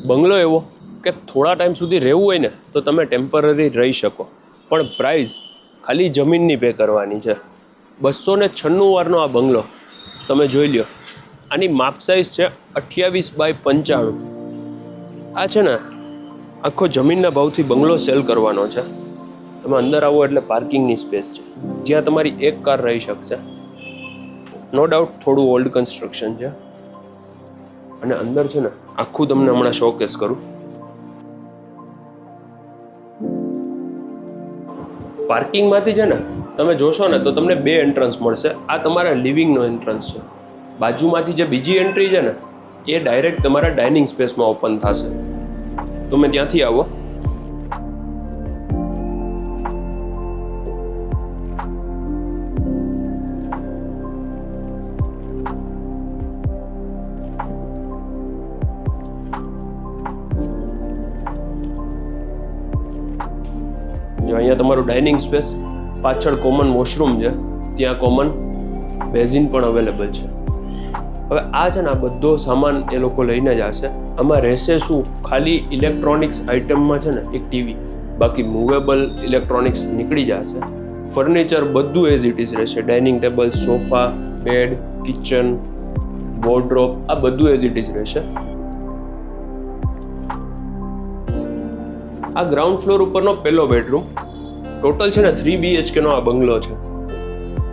બંગલો એવો કે થોડા ટાઈમ સુધી રહેવું હોય ને તો તમે ટેમ્પરરી રહી શકો, પણ પ્રાઇસ ખાલી જમીનની પે કરવાની છે. 296 વારનો આ બંગલો તમે જોઈ લ્યો. આની માપ સાઇઝ છે 28x95. આ છે ને આખો જમીનના ભાવથી બંગલો સેલ કરવાનો છે. તમે અંદર આવો એટલે પાર્કિંગની સ્પેસ છે જ્યાં તમારી એક કાર રહી શકશે. નો ડાઉટ થોડું ઓલ્ડ કન્સ્ટ્રક્શન છે. અને અંદર છે ને આખું તમને હમણાં શોકેસ કરું. પાર્કિંગમાંથી છે ને તમે જોશો ને તો તમને 2 એન્ટ્રન્સ મળશે. આ તમારા લિવિંગનો એન્ટ્રન્સ છે. બાજુમાંથી જે બીજી એન્ટ્રી છે ને એ ડાયરેક્ટ તમારા ડાઇનિંગ સ્પેસમાં ઓપન થશે. તમે ત્યાંથી આવો. જો અહીંયા તમારું ડાઇનિંગ સ્પેસ, પાછળ કોમન વોશરૂમ છે, ત્યાં કોમન બેઝિન પણ અવેલેબલ છે. હવે આ છે ને આ બધો સામાન એ લોકો લઈને જ આવશે. આમાં રહેશે શું, ખાલી ઇલેક્ટ્રોનિક્સ આઇટમમાં છે ને એક ટીવી, બાકી મૂવેબલ ઇલેક્ટ્રોનિક્સ નીકળી જશે. ફર્નિચર બધું એઝ ઇટ ઇઝ રહેશે. Dining table, sofa, bed, kitchen, wardrobe, આ બધું એઝ ઇટ ઇઝ રહેશે. આ ગ્રાઉન્ડ ફ્લોર ઉપરનો પહેલો બેડરૂમ. ટોટલ છે ને 3 BHK નો આ બંગલો છે.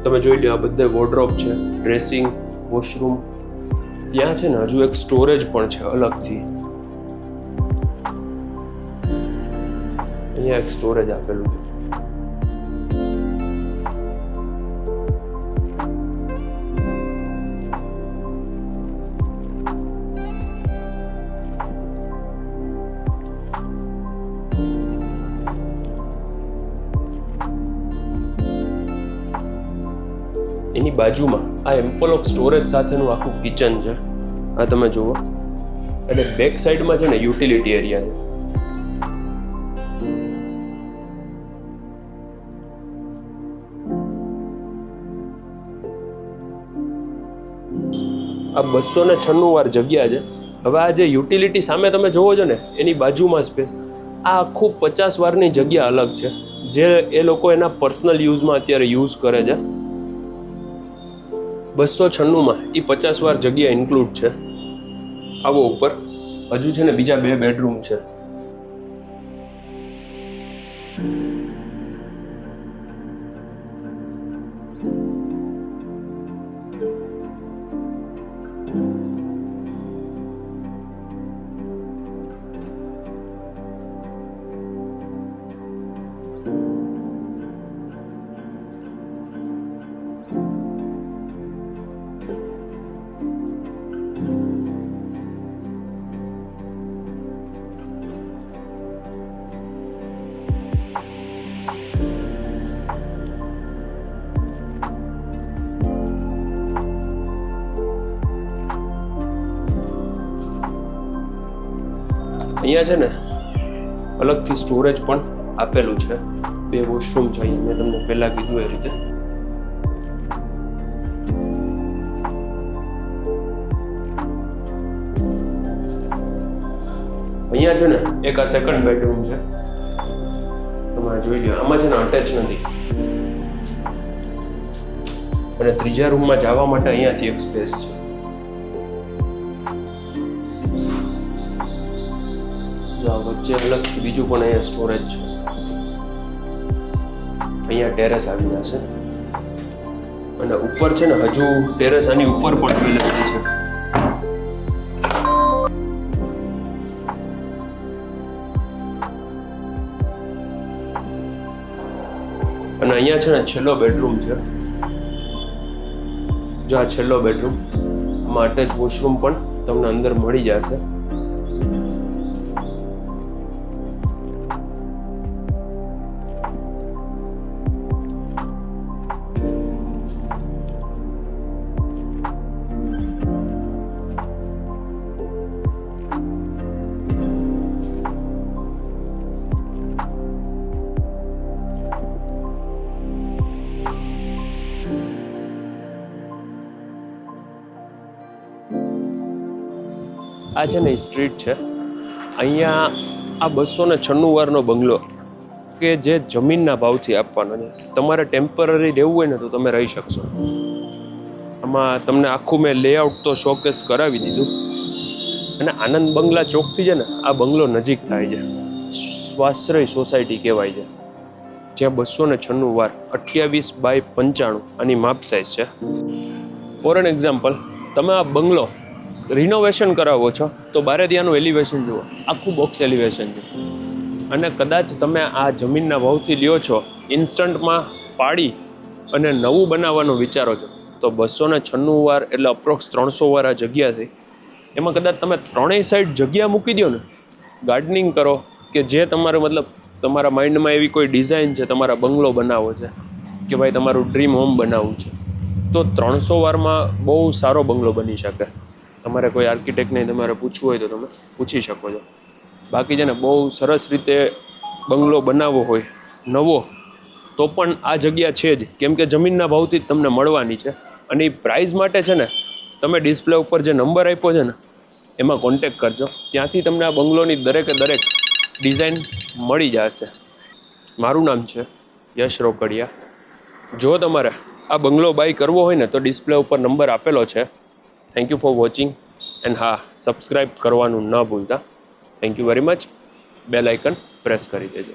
તમે જોઈ લો, આ બધે વોર્ડરોબ છે, ડ્રેસિંગ, વોશરૂમ. ત્યાં છે ને હજુ એક સ્ટોરેજ પણ છે અલગથી. અહીંયા એક સ્ટોરેજ આપેલું છે. એની બાજુમાં આ એમ્પલ ઓફ સ્ટોરેજ સાથેનું આખું કિચન છે. આ તમે જુઓ. અને બેક સાઈડમાં છે ને યુટિલિટી એરિયા છે. આ 296 વાર જગ્યા છે. હવે આ જે યુટિલિટી સામે તમે જોવો છો ને એની બાજુમાં સ્પેસ, આ આખું 50 વારની જગ્યા અલગ છે જે એ લોકો એના પર્સનલ યુઝમાં અત્યારે યુઝ કરે છે. 296માં એ 50 વાર જગ્યા ઇન્ક્લુડ છે. આવો ઉપર હજુ છે ને બીજા 2 બેડરૂમ છે. અહીંયા છે ને અલગથી સ્ટોરેજ પણ આપેલું છે. 2 વોશરૂમ છે અહીંયા, મેં તમને પહેલા કીધું એ રીતે. અહીંયા છે ને એક આ સેકન્ડ બેડરૂમ છે. તમે જોઈ લો, આમાં છે ને અટેચ નથી. અને ત્રીજા રૂમમાં જવા માટે અહીંયાથી એક સ્પેસ છે. વચ્ચે અલગથી બીજું પણ અહીંયા સ્ટોરેજ છે. અહીંયા ટેરેસ આવી જશે. અને ઉપર છે ને હજુ ટેરેસ આની ઉપર પણ અવેલેબલ છે. અને અહીંયા છે ને છેલ્લો બેડરૂમ છે. જો આ છેલ્લો બેડરૂમ, આમાં અટેચ વોશરૂમ પણ તમને અંદર મળી જશે. આ છે ને સ્ટ્રીટ છે અહીંયા આ 296 વારનો બંગલો કે જે જમીનના ભાવથી આપવાનો છે. તમારે ટેમ્પરરી રહેવું હોય ને તો તમે રહી શકશો. આમાં તમને આખું મેં લેઆઉટ તો શોકેસ કરાવી દીધું. અને આનંદ બંગલા ચોકથી છે ને આ બંગલો નજીક થાય છે. સ્વાશ્રય સોસાયટી કહેવાય છે, જ્યાં 296 વાર 28x95 આની માપ સાઇઝ છે. ફોર એન એક્ઝામ્પલ, તમે આ બંગલો રિનોવેશન કરાવો છો તો બારે ત્યાંનું એલિવેશન જુઓ, આખું બોક્સ એલિવેશન છે. અને કદાચ તમે આ જમીનના ભાવથી લ્યો છો, ઇન્સ્ટન્ટમાં પાડી અને નવું બનાવવાનું વિચારો છો, તો 296 વાર એટલે અપ્રોક્સ 300 વાર આ જગ્યા થઈ. એમાં કદાચ તમે ત્રણેય સાઈડ જગ્યા મૂકી દો ને, ગાર્ડનિંગ કરો કે જે તમારે મતલબ તમારા માઇન્ડમાં એવી કોઈ ડિઝાઇન છે, તમારા બંગલો બનાવવો છે કે ભાઈ તમારું ડ્રીમ હોમ બનાવવું છે, તો 300 વારમાં બહુ સારો બંગલો બની શકે. તમારે કોઈ આર્કિટેક્ટને તમારે પૂછવું હોય તો તમે પૂછી શકો છો. બાકી છે ને બહુ સરસ રીતે બંગલો બનાવવો હોય નવો તો પણ આ જગ્યા છે જ, કેમ કે જમીનના ભાવથી જ તમને મળવાની છે. અને એ પ્રાઇઝ માટે છે ને તમે ડિસ્પ્લે ઉપર જે નંબર આપ્યો છે ને એમાં કોન્ટેક કરજો. ત્યાંથી તમને આ બંગલોની દરેકે દરેક ડિઝાઇન મળી જશે. મારું નામ છે યશ રોકડિયા. જો તમારે આ બંગલો બાય કરવો હોય ને તો ડિસ્પ્લે ઉપર નંબર આપેલો છે. Thank you for watching and હા, સબસ્ક્રાઈબ કરવાનું ન ભૂલતા. Thank you very much. Bell icon press કરી દેજો.